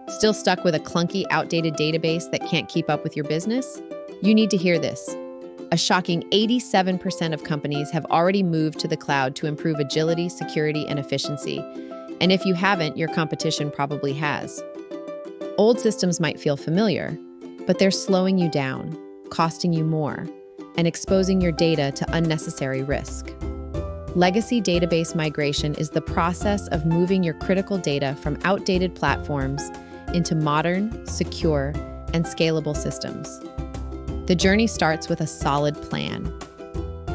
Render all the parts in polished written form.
Still stuck with a clunky, outdated database that can't keep up with your business? You need to hear this. A shocking 87% of companies have already moved to the cloud to improve agility, security, and efficiency. And if you haven't, your competition probably has. Old systems might feel familiar, but they're slowing you down, costing you more, and exposing your data to unnecessary risk. Legacy database migration is the process of moving your critical data from outdated platforms into modern, secure, and scalable systems. The journey starts with a solid plan.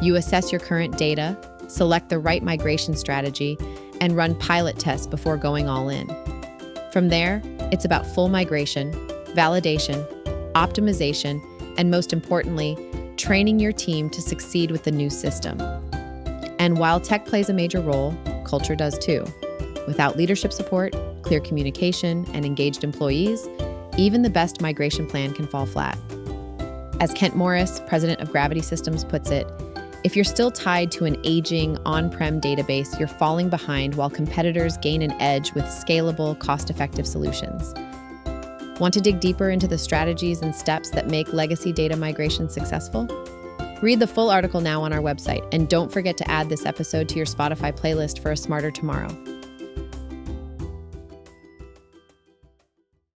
You assess your current data, select the right migration strategy, and run pilot tests before going all in. From there, it's about full migration, validation, optimization, and most importantly, training your team to succeed with the new system. And while tech plays a major role, culture does too. Without leadership support, clear communication, and engaged employees, even the best migration plan can fall flat. As Kent Morris, president of Gravity Systems, puts it, if you're still tied to an aging on-prem database, you're falling behind while competitors gain an edge with scalable, cost-effective solutions. Want to dig deeper into the strategies and steps that make legacy data migration successful? Read the full article now on our website, and don't forget to add this episode to your Spotify playlist for a smarter tomorrow.